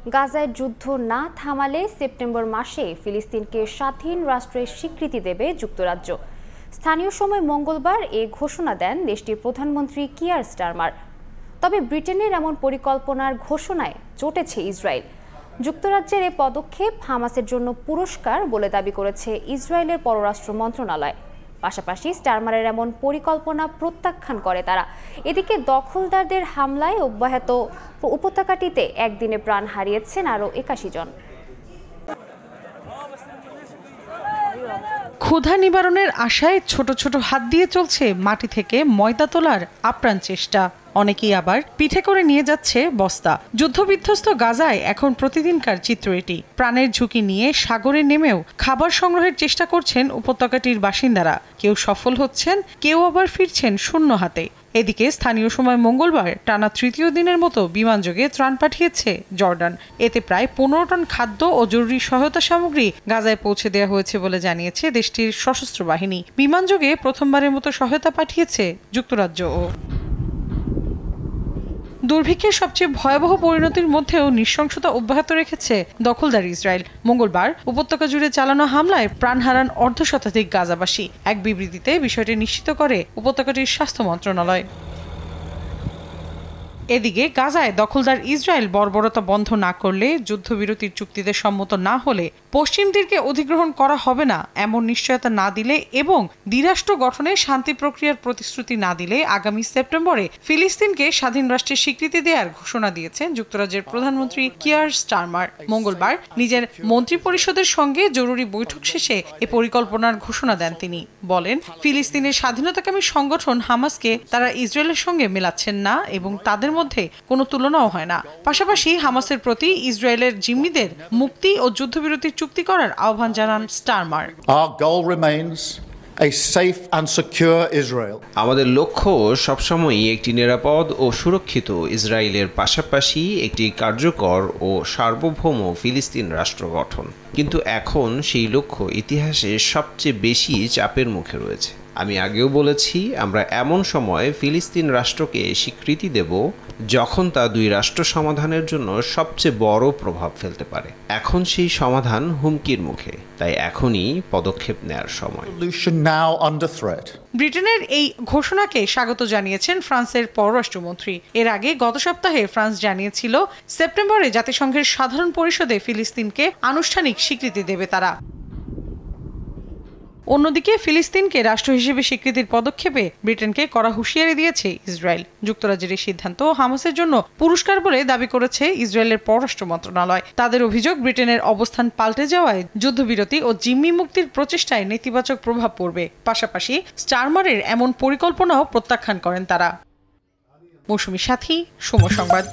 গাজায় যুদ্ধ না থামালে সেপ্টেম্বর মাসে ফিলিস্তিনকে স্বাধীন রাষ্ট্রের স্বীকৃতি দেবে যুক্তরাজ্য। স্থানীয় সময় মঙ্গলবার এ ঘোষণা দেন দেশটির প্রধানমন্ত্রী কিয়ার স্টারমার। তবে ব্রিটেনের এমন পরিকল্পনার ঘোষণায় চটেছে ইসরায়েল। যুক্তরাজ্যের এ পদক্ষেপ হামাসের জন্য পুরস্কার বলে দাবি করেছে ইসরায়েলের পররাষ্ট্র মন্ত্রণালয়। পাশাপাশি স্টারমারের এমন পরিকল্পনা প্রত্যাখ্যান করে তারা। এদিকে দখলদারদের হামলায় অব্যাহত উপত্যকাটিতে একদিনে প্রাণ হারিয়েছেন আরও ৮১ জন। ক্ষুধা নিবারণের আশায় ছোট ছোট হাত দিয়ে চলছে মাটি থেকে ময়দা তোলার আপ্রাণ চেষ্টা। অনেকেই আবার পিঠে করে নিয়ে যাচ্ছে বস্তা। যুদ্ধবিধ্বস্ত গাজায় এখন প্রতিদিনকার চিত্র এটি। প্রাণের ঝুঁকি নিয়ে সাগরে নেমেও খাবার সংগ্রহের চেষ্টা করছেন উপত্যকাটির বাসিন্দারা। কেউ সফল হচ্ছেন, কেউ আবার ফিরছেন শূন্য হাতে। এদিকে স্থানীয় সময় মঙ্গলবার টানা তৃতীয় দিনের মতো বিমানযোগে ত্রাণ পাঠিয়েছে জর্ডান। এতে প্রায় ১৫ টন খাদ্য ও জরুরি সহায়তা সামগ্রী গাজায় পৌঁছে দেওয়া হয়েছে বলে জানিয়েছে দেশটির সশস্ত্র বাহিনী। বিমানযোগে প্রথমবারের মতো সহায়তা পাঠিয়েছে যুক্তরাজ্যও। দুর্ভিক্ষের সবচেয়ে ভয়াবহ পরিণতির মধ্যেও নৃশংসতা অব্যাহত রেখেছে দখলদার ইসরায়েল। মঙ্গলবার উপত্যকা জুড়ে চালানো হামলায় প্রাণ হারান অর্ধশতাধিক গাজাবাসী। এক বিবৃতিতে বিষয়টি নিশ্চিত করে উপত্যকাটির স্বাস্থ্য মন্ত্রণালয়। এদিকে গাজায় দখলদার ইসরায়েল বর্বরতা বন্ধ না করলে, যুদ্ধবিরতির চুক্তিতে সম্মত না হলে পশ্চিম তীরকে অধিগ্রহণ করা হবে না এমন নিশ্চয়তা না দিলে এবং দ্বিরাষ্ট্র গঠনে শান্তি প্রক্রিয়ার প্রতিশ্রুতি না দিলে আগামী সেপ্টেম্বরে ফিলিস্তিনকে স্বাধীন রাষ্ট্রের স্বীকৃতি দেওয়ার ঘোষণা দিয়েছেন যুক্তরাজ্যের প্রধানমন্ত্রী কিয়ার স্টারমার। মঙ্গলবার নিজের মন্ত্রিপরিষদের সঙ্গে জরুরি বৈঠক শেষে এ পরিকল্পনার ঘোষণা দেন তিনি। বলেন, ফিলিস্তিনের স্বাধীনতাকামী সংগঠন হামাসকে তারা ইসরায়েলের সঙ্গে মেলাচ্ছেন না এবং তাদের মধ্যে কোনো তুলনাও হয় না। পাশাপাশি হামাসের প্রতি ইসরায়েলের জিম্মিদের মুক্তি ও যুদ্ধবিরতির চুক্তি করার আহ্বান জানান স্টারমার। আমাদের লক্ষ্য সবসময়ই একটি নিরাপদ ও সুরক্ষিত ইসরায়েলের পাশাপাশি একটি কার্যকর ও সার্বভৌম ফিলিস্তিন রাষ্ট্র গঠন। কিন্তু এখন সেই লক্ষ্য ইতিহাসে সবচেয়ে বেশি চাপের মুখে রয়েছে। আমি আগেও বলেছি, আমরা এমন সময় ফিলিস্তিন রাষ্ট্রকে স্বীকৃতি দেব যখন তা দুই রাষ্ট্র সমাধানের জন্য সবচেয়ে বড় প্রভাব ফেলতে পারে। এখন সেই সমাধান হুমকির মুখে, তাই এখনই পদক্ষেপ নেয়ার সময়। ব্রিটেনের এই ঘোষণাকে স্বাগত জানিয়েছেন ফ্রান্সের পররাষ্ট্রমন্ত্রী। এর আগে গত সপ্তাহে ফ্রান্স জানিয়েছিল সেপ্টেম্বরে জাতিসংঘের সাধারণ পরিষদে ফিলিস্তিনকে আনুষ্ঠানিক স্বীকৃতি দেবে তারা। অন্যদিকে ফিলিস্তিনকে রাষ্ট্র হিসেবে স্বীকৃতির পদক্ষেপে ব্রিটেনকে কড়া হুঁশিয়ারি দিয়েছে ইসরায়েল। যুক্তরাজ্যের এই সিদ্ধান্ত হামাসের জন্য পুরস্কার বলে দাবি করেছে ইসরায়েলের পররাষ্ট্র মন্ত্রণালয়। তাদের অভিযোগ, ব্রিটেনের অবস্থান পাল্টে যাওয়ায় যুদ্ধবিরতি ও জিম্মি মুক্তির প্রচেষ্টায় নেতিবাচক প্রভাব পড়বে। পাশাপাশি স্টারমারের এমন পরিকল্পনাও প্রত্যাখ্যান করেন তারা। মৌসুমী সাথী, সময় সংবাদ।